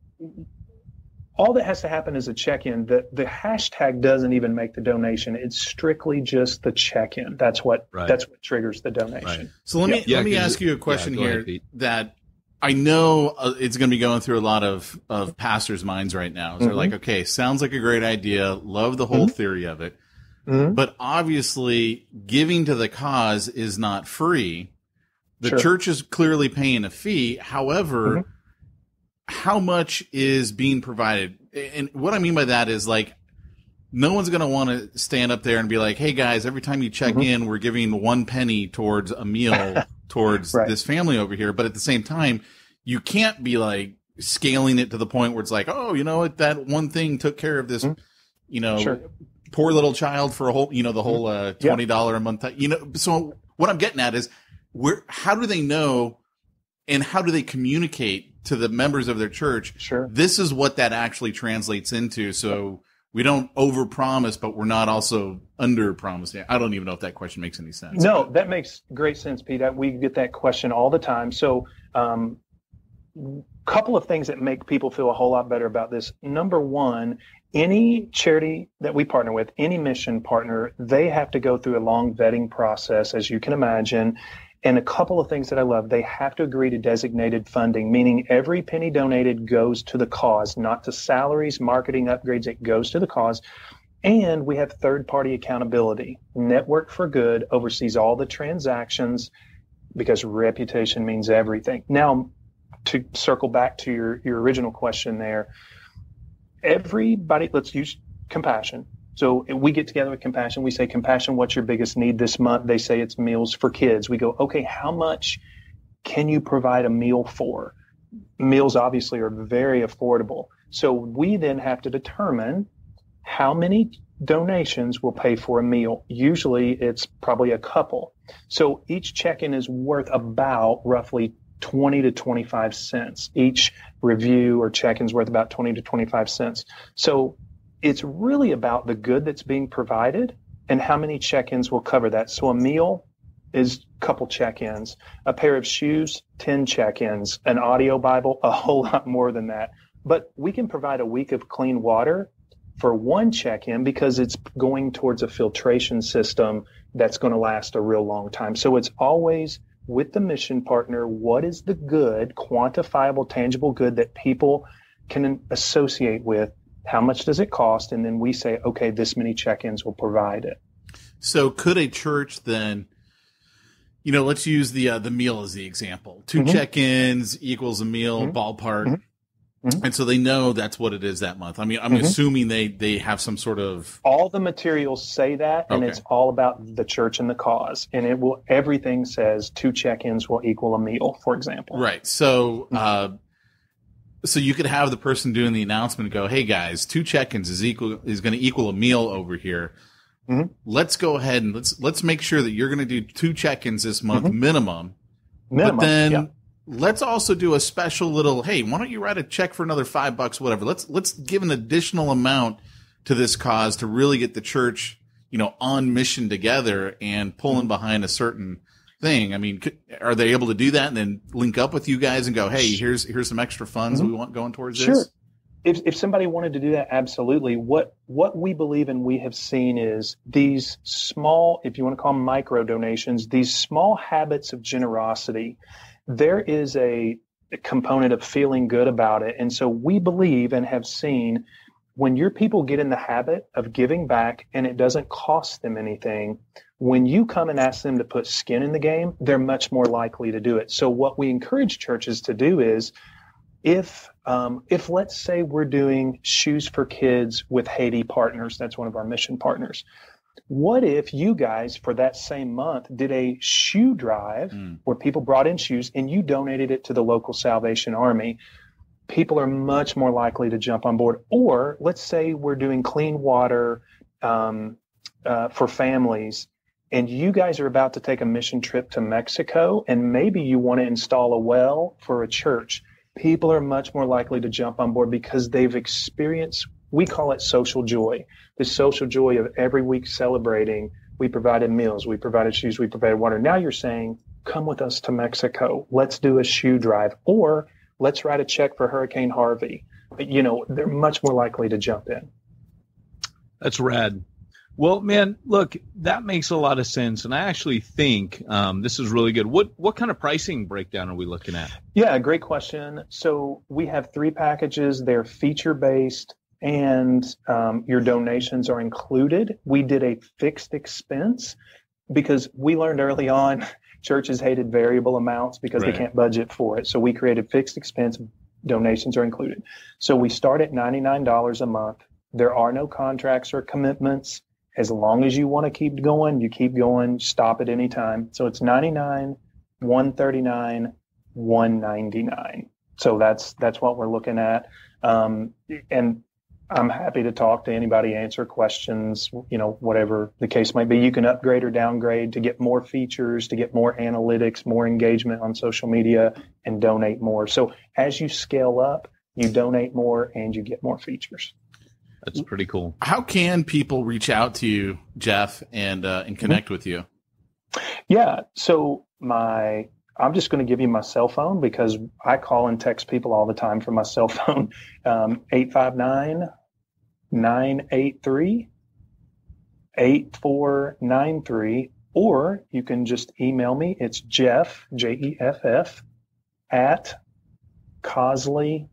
All that has to happen is a check-in. The hashtag doesn't even make the donation. It's strictly just the check-in. That's what triggers the donation. Right. So let me ask you a question here that I know it's going to be going through a lot of pastors' minds right now. They're like, okay, sounds like a great idea. Love the whole theory of it. But obviously giving to the cause is not free. The church is clearly paying a fee. However, how much is being provided? And what I mean by that is, like, no one's going to want to stand up there and be like, hey guys, every time you check in, we're giving 1 penny towards a meal towards this family over here. But at the same time, you can't be like scaling it to the point where it's like, oh, you know what, that one thing took care of this, poor little child for a whole, the whole $20 a month. So what I'm getting at is, how do they know and how do they communicate to the members of their church? This is what that actually translates into. So we don't overpromise, but we're not also under-promising. I don't even know if that question makes any sense. No, that makes great sense, Pete. We get that question all the time. So couple of things that make people feel a whole lot better about this. Number one, any charity that we partner with, any mission partner, they have to go through a long vetting process, as you can imagine. And a couple of things that I love, they have to agree to designated funding, meaning every penny donated goes to the cause, not to salaries, marketing, upgrades. It goes to the cause. And we have third-party accountability. Network for Good oversees all the transactions because reputation means everything. Now, to circle back to your original question there, everybody, let's use Compassion. So we get together with Compassion. We say, Compassion, what's your biggest need this month? They say it's meals for kids. We go, okay, how much can you provide a meal for? Meals obviously are very affordable. So we then have to determine how many donations will pay for a meal. Usually it's probably a couple. So each check-in is worth about roughly 20 to 25 cents. Each review or check-in is worth about 20 to 25 cents. So it's really about the good that's being provided and how many check-ins will cover that. So a meal is a couple check-ins, a pair of shoes, 10 check-ins, an audio Bible, a whole lot more than that. But we can provide a week of clean water for one check-in because it's going towards a filtration system that's going to last a real long time. So it's always with the mission partner, what is the good, quantifiable, tangible good that people can associate with? How much does it cost? And then we say, okay, this many check-ins will provide it. So could a church then, let's use the meal as the example. 2 check-ins equals a meal, ballpark. And so they know that's what it is that month. I mean, I'm assuming they have some sort of... All the materials say that, and it's all about the church and the cause. And everything says 2 check-ins will equal a meal, for example. Right. So, so you could have the person doing the announcement go, hey guys, 2 check-ins is going to equal a meal over here. Let's go ahead and let's make sure that you're going to do 2 check-ins this month minimum. But then let's also do a special little, hey, why don't you write a check for another $5, whatever. Let's give an additional amount to this cause to really get the church, on mission together and pulling behind a certain thing. I mean, are they able to do that and then link up with you guys and go, hey, here's some extra funds we want going towards this? If somebody wanted to do that, absolutely. What we believe and we have seen is these small, if you want to call them micro donations, these small habits of generosity, there is a component of feeling good about it. And so we believe and have seen when your people get in the habit of giving back and it doesn't cost them anything, when you come and ask them to put skin in the game, they're much more likely to do it. So what we encourage churches to do is if let's say we're doing shoes for kids with Haiti Partners, that's one of our mission partners. What if you guys, for that same month, did a shoe drive where people brought in shoes and you donated it to the local Salvation Army? People are much more likely to jump on board. Or let's say we're doing clean water for families, and you guys are about to take a mission trip to Mexico, and maybe you want to install a well for a church. People are much more likely to jump on board because they've experienced, we call it social joy, the social joy of every week celebrating. We provided meals, we provided shoes, we provided water. Now you're saying, come with us to Mexico. Let's do a shoe drive. Or let's write a check for Hurricane Harvey. they're much more likely to jump in. That's rad. Well, man, look, that makes a lot of sense. And I actually think this is really good. What kind of pricing breakdown are we looking at? Yeah, great question. So we have 3 packages. They're feature-based, and your donations are included. We did a fixed expense because we learned early on churches hated variable amounts because they can't budget for it. So we created fixed expense. Donations are included. So we start at $99 a month. There are no contracts or commitments. As long as you want to keep going, you keep going. Stop at any time. So it's $99, $139, $199. So that's what we're looking at. And I'm happy to talk to anybody, answer questions, whatever the case might be. You can upgrade or downgrade to get more features, to get more analytics, more engagement on social media, and donate more. So as you scale up, you donate more and you get more features. That's pretty cool. How can people reach out to you, Jeff, and connect with you? Yeah. So I'm just going to give you my cell phone because I call and text people all the time from my cell phone. 859-983-8493. Or you can just email me. It's Jeff, Jeff, at Causley.com.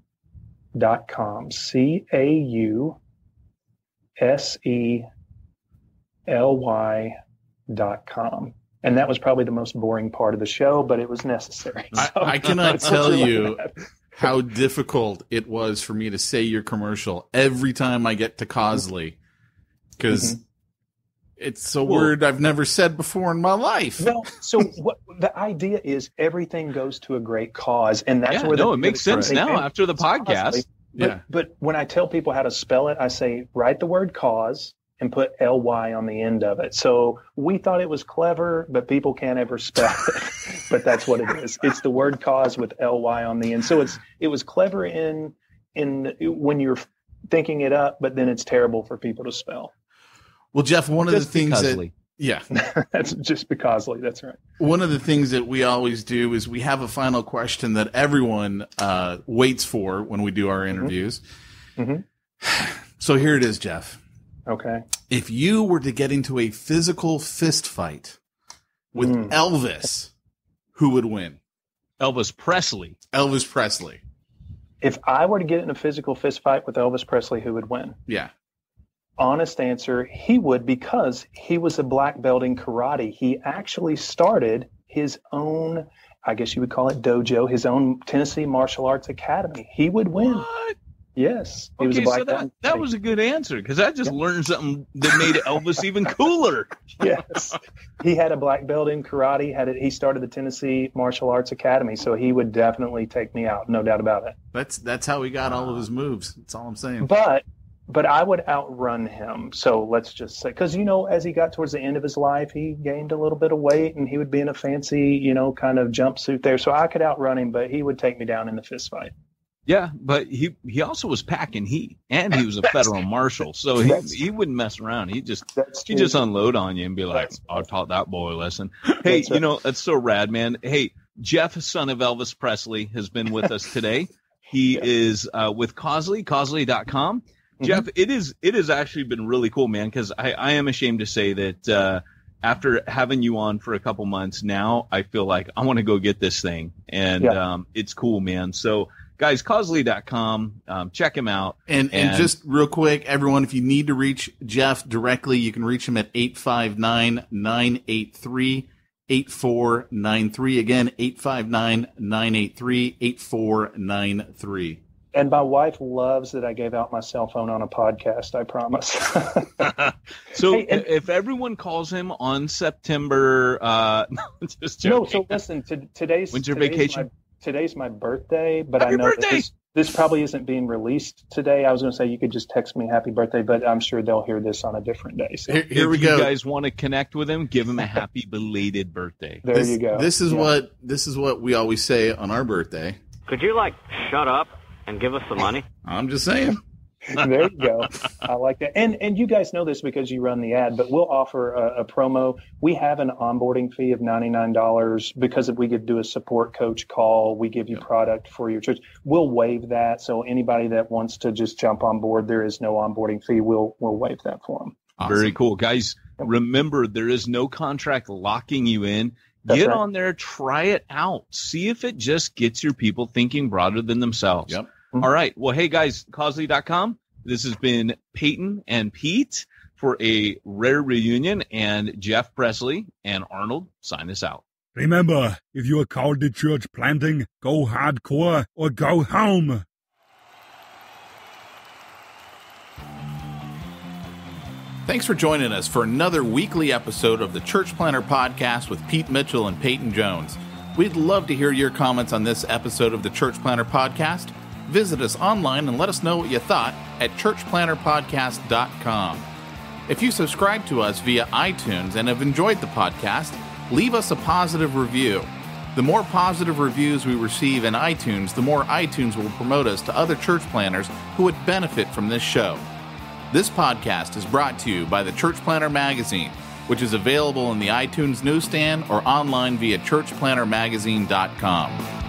CAUSELY.com. And that was probably the most boring part of the show, but it was necessary. So I cannot tell you how difficult it was for me to say your commercial every time I get to Causley, because it's a word I've never said before in my life. No, so what the idea is, everything goes to a great cause, and that's where it makes sense now after the podcast. But when I tell people how to spell it, I say, write the word cause and put LY on the end of it. So we thought it was clever, but people can't ever spell it. But that's what it is. It's the word cause with LY on the end. So it was clever in when you're thinking it up, but then it's terrible for people to spell. Well, Jeff, one of the things that's just because that's right. One of the things that we always do is we have a final question that everyone waits for when we do our interviews. So here it is, Jeff. Okay. If you were to get into a physical fist fight with Elvis, who would win? Elvis Presley. Elvis Presley. If I were to get in a physical fist fight with Elvis Presley, who would win? Yeah. Honest answer, he would, because he was a black belt in karate. He actually started his own, I guess you would call it dojo, his own Tennessee Martial Arts Academy. He would win. What? Yes. He okay, was a black so belt. that was a good answer, because I just learned something that made Elvis even cooler. Yes. He had a black belt in karate. He started the Tennessee Martial Arts Academy, so he would definitely take me out, no doubt about it. That's how he got all of his moves. That's all I'm saying. But I would outrun him. So let's just say, because, as he got towards the end of his life, he gained a little bit of weight and he would be in a fancy, kind of jumpsuit there. So I could outrun him, but he would take me down in the fist fight. Yeah, but he also was packing heat, and he was a federal marshal. So he wouldn't mess around. He just unload on you and be like, I taught that boy a lesson. Hey, that's so rad, man. Hey, Jeff, son of Elvis Presley, has been with us today. He is with Causley, Causley.com. Jeff, it has actually been really cool, man, because I am ashamed to say that after having you on for a couple months now, I feel like I want to go get this thing. And it's cool, man. So, guys, Causley.com, check him out. And just real quick, everyone, if you need to reach Jeff directly, you can reach him at 859-983-8493. Again, 859-983-8493. And my wife loves that I gave out my cell phone on a podcast, I promise. So if everyone calls him on September, just joking. No, so listen, today's vacation. Today's my birthday, but happy I know birthday! that this probably isn't being released today. I was going to say you could just text me happy birthday, but I'm sure they'll hear this on a different day. So here we go. If you guys want to connect with him, give him a happy belated birthday. There you go. This is what we always say on our birthday. Could you shut up and give us the money? I'm just saying. There you go. I like that. And you guys know this because you run the ad, but we'll offer a promo. We have an onboarding fee of $99 because if we could do a support coach call, we give you product for your church. We'll waive that. So anybody that wants to just jump on board, there is no onboarding fee. We'll waive that for them. Awesome. Very cool. Guys, remember, there is no contract locking you in. That's Get right. on there, try it out. See if it just gets your people thinking broader than themselves. Yep. All right. Well, hey, guys, Causley.com. This has been Peyton and Pete for a rare reunion, and Jeff Presley and Arnold sign us out. Remember, if you are called to church planting, go hardcore or go home. Thanks for joining us for another weekly episode of the Church Planter Podcast with Pete Mitchell and Peyton Jones. We'd love to hear your comments on this episode of the Church Planter Podcast. Visit us online and let us know what you thought at churchplanterpodcast.com. If you subscribe to us via iTunes and have enjoyed the podcast, leave us a positive review. The more positive reviews we receive in iTunes, the more iTunes will promote us to other church planners who would benefit from this show. This podcast is brought to you by the Church Planter Magazine, which is available in the iTunes newsstand or online via churchplantermagazine.com.